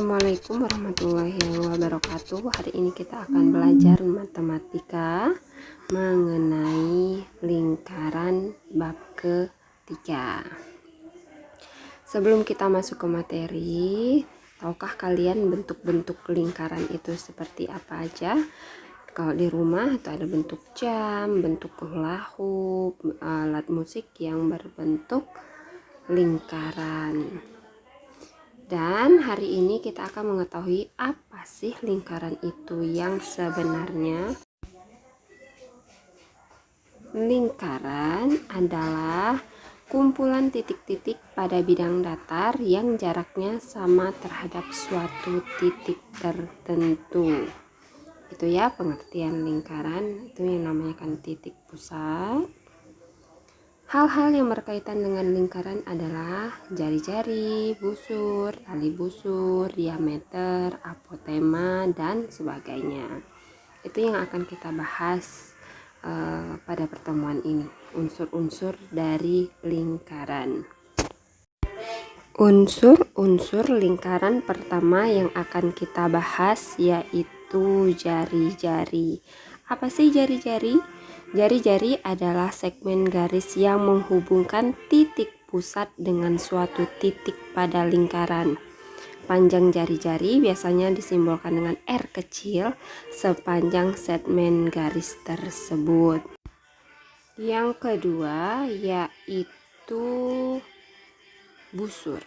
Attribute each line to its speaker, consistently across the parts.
Speaker 1: Assalamualaikum warahmatullahi wabarakatuh. Hari ini kita akan belajar matematika mengenai lingkaran bab ketiga. Sebelum kita masuk ke materi, tahukah kalian bentuk-bentuk lingkaran itu seperti apa aja? Kalau di rumah itu ada bentuk jam, bentuk hula hoop, alat musik yang berbentuk lingkaran. Dan hari ini kita akan mengetahui apa sih lingkaran itu yang sebenarnya. Lingkaran adalah kumpulan titik-titik pada bidang datar yang jaraknya sama terhadap suatu titik tertentu. Itu ya pengertian lingkaran, itu yang namanya kan titik pusat. Hal-hal yang berkaitan dengan lingkaran adalah jari-jari, busur, tali busur, diameter, apotema, dan sebagainya. Itu yang akan kita bahas pada pertemuan ini, unsur-unsur dari lingkaran. Unsur-unsur lingkaran pertama yang akan kita bahas yaitu jari-jari. Apa sih jari-jari? Jari-jari adalah segmen garis yang menghubungkan titik pusat dengan suatu titik pada lingkaran. Panjang jari-jari biasanya disimbolkan dengan R kecil sepanjang segmen garis tersebut. Yang kedua yaitu busur.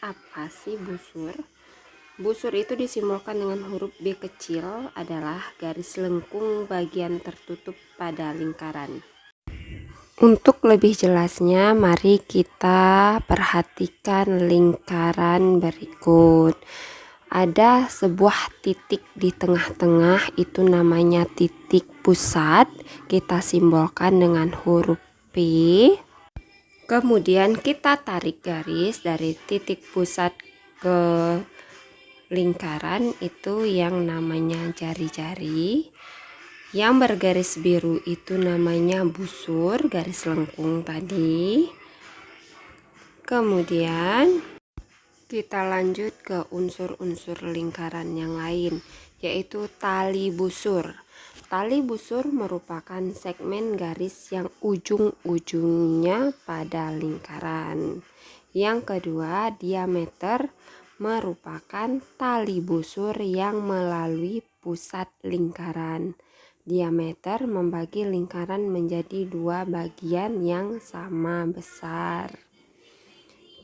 Speaker 1: Apa sih busur? Busur itu disimbolkan dengan huruf B kecil, adalah garis lengkung bagian tertutup pada lingkaran. Untuk lebih jelasnya, mari kita perhatikan lingkaran berikut. Ada sebuah titik di tengah-tengah, itu namanya titik pusat. Kita simbolkan dengan huruf P. Kemudian kita tarik garis dari titik pusat ke lingkaran, itu yang namanya jari-jari. Yang bergaris biru itu namanya busur, garis lengkung tadi. Kemudian kita lanjut ke unsur-unsur lingkaran yang lain, yaitu tali busur. Tali busur merupakan segmen garis yang ujung-ujungnya pada lingkaran. Yang kedua, diameter merupakan tali busur yang melalui pusat lingkaran. Diameter membagi lingkaran menjadi dua bagian yang sama besar.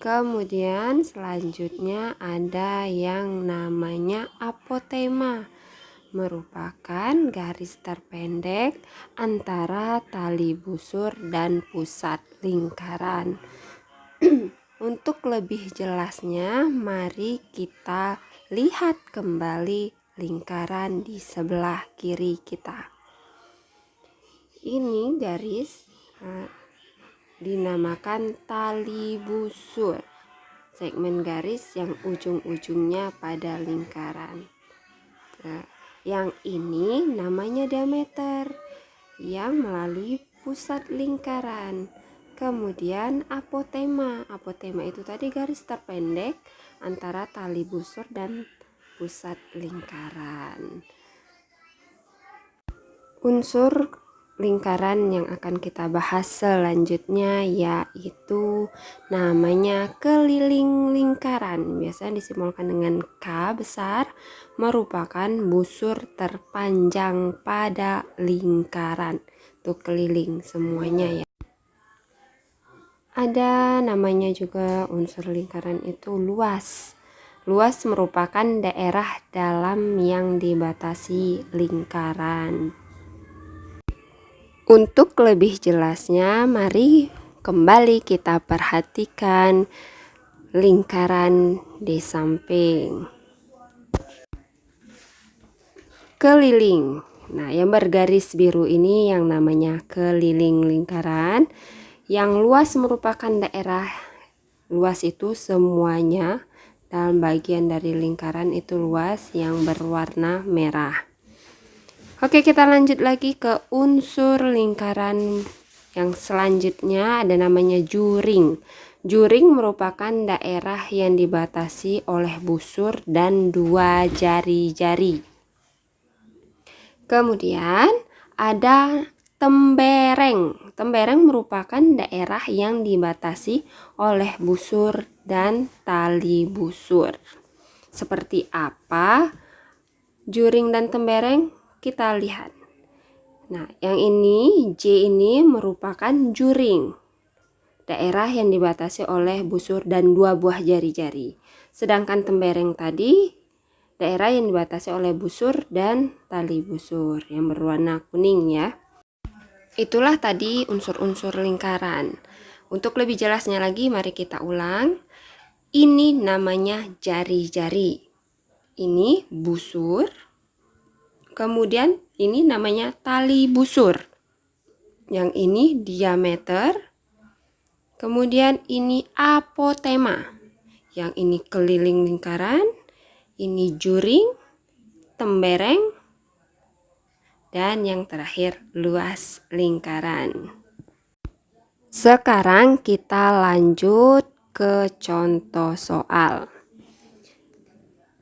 Speaker 1: Kemudian selanjutnya ada yang namanya apotema, merupakan garis terpendek antara tali busur dan pusat lingkaran. Untuk lebih jelasnya, mari kita lihat kembali lingkaran di sebelah kiri kita. Ini garis dinamakan tali busur, segmen garis yang ujung-ujungnya pada lingkaran. Yang ini namanya diameter yang melalui pusat lingkaran. Kemudian apotema. Apotema itu tadi garis terpendek antara tali busur dan pusat lingkaran. Unsur lingkaran yang akan kita bahas selanjutnya yaitu namanya keliling lingkaran. Biasanya disimbolkan dengan K besar, merupakan busur terpanjang pada lingkaran. Tuh keliling semuanya ya. Ada namanya juga unsur lingkaran itu luas. Luas merupakan daerah dalam yang dibatasi lingkaran. Untuk lebih jelasnya, mari kembali kita perhatikan lingkaran di samping. Keliling. Nah, yang bergaris biru ini yang namanya keliling lingkaran. Yang luas merupakan daerah luas itu semuanya dalam bagian dari lingkaran itu luas yang berwarna merah. Oke, kita lanjut lagi ke unsur lingkaran yang selanjutnya, ada namanya juring. Juring merupakan daerah yang dibatasi oleh busur dan dua jari-jari. Kemudian ada tembereng. Tembereng merupakan daerah yang dibatasi oleh busur dan tali busur. Seperti apa juring dan tembereng? Kita lihat. Nah, yang ini J ini merupakan juring. Daerah yang dibatasi oleh busur dan dua buah jari-jari. Sedangkan tembereng tadi daerah yang dibatasi oleh busur dan tali busur yang berwarna kuning ya. Itulah tadi unsur-unsur lingkaran. Untuk lebih jelasnya lagi mari kita ulang. Ini namanya jari-jari. Ini busur. Kemudian ini namanya tali busur. Yang ini diameter. Kemudian ini apotema. Yang ini keliling lingkaran. Ini juring, tembereng, dan yang terakhir luas lingkaran. Sekarang kita lanjut ke contoh soal.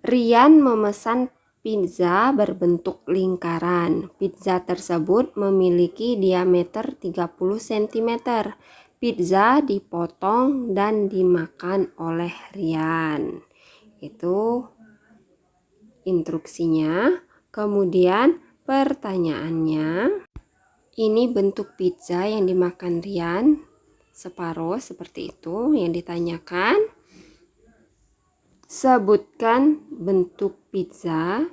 Speaker 1: Rian memesan pizza berbentuk lingkaran. Pizza tersebut memiliki diameter 30 cm. Pizza dipotong dan dimakan oleh Rian. Itu instruksinya. Kemudian pertanyaannya, ini bentuk pizza yang dimakan Rian, separuh seperti itu yang ditanyakan. Sebutkan bentuk pizza.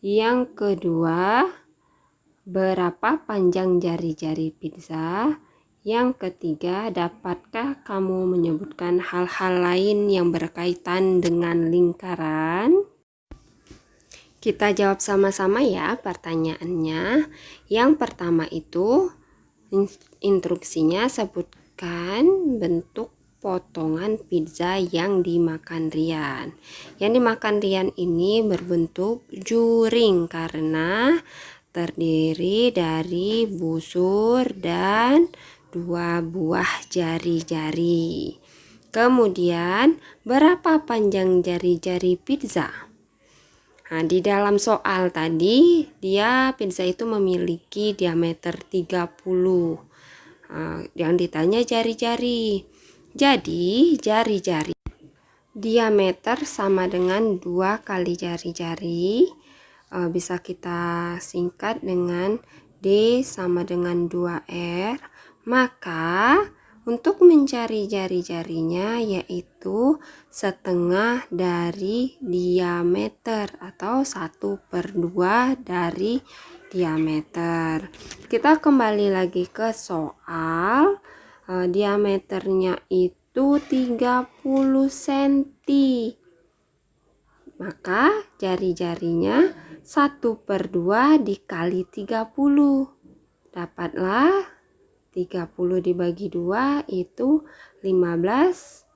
Speaker 1: Yang kedua, berapa panjang jari-jari pizza? Yang ketiga, dapatkah kamu menyebutkan hal-hal lain yang berkaitan dengan lingkaran? Kita jawab sama-sama ya pertanyaannya. Yang pertama itu instruksinya sebutkan bentuk potongan pizza yang dimakan Rian. Yang dimakan Rian ini berbentuk juring karena terdiri dari busur dan dua buah jari-jari. Kemudian, berapa panjang jari-jari pizza? Nah, di dalam soal tadi, pizza itu memiliki diameter 30. Yang ditanya jari-jari. Jadi, jari-jari diameter sama dengan 2 kali jari-jari. Bisa kita singkat dengan D sama dengan 2R. Maka untuk mencari jari-jarinya yaitu setengah dari diameter atau 1/2 dari diameter. Kita kembali lagi ke soal. Diameternya itu 30 cm. Maka jari-jarinya 1/2 dikali 30. Dapatlah 30 dibagi 2 itu 15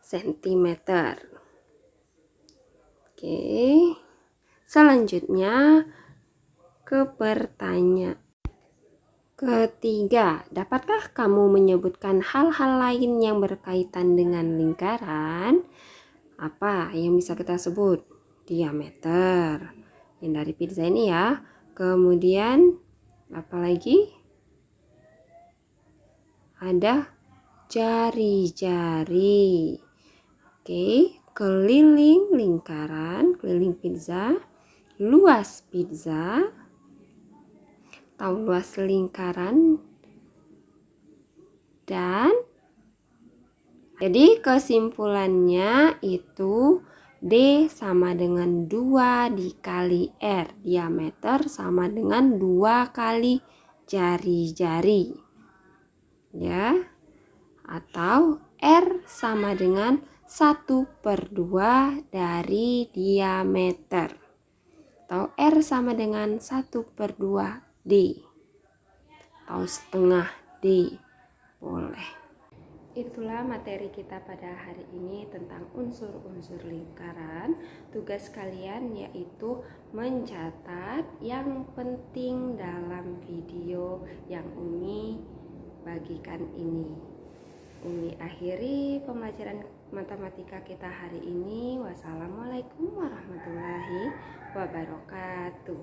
Speaker 1: cm. Oke. Selanjutnya ke pertanyaan ketiga. Dapatkah kamu menyebutkan hal-hal lain yang berkaitan dengan lingkaran? Apa yang bisa kita sebut? Diameter. Yang dari pizza ini ya. Kemudian apa lagi? Ada jari-jari. Oke, keliling lingkaran, keliling pizza, luas pizza, atau luas lingkaran, dan jadi kesimpulannya itu D sama dengan 2 dikali R. Diameter sama dengan 2 kali jari-jari. Ya, atau R sama dengan 1/2 dari diameter, atau R sama dengan 1/2 D, atau setengah D, boleh. Itulah materi kita pada hari ini tentang unsur-unsur lingkaran. Tugas kalian yaitu mencatat yang penting dalam video yang Umi bagikan ini. Umi akhiri pembelajaran matematika kita hari ini. Wassalamualaikum warahmatullahi wabarakatuh.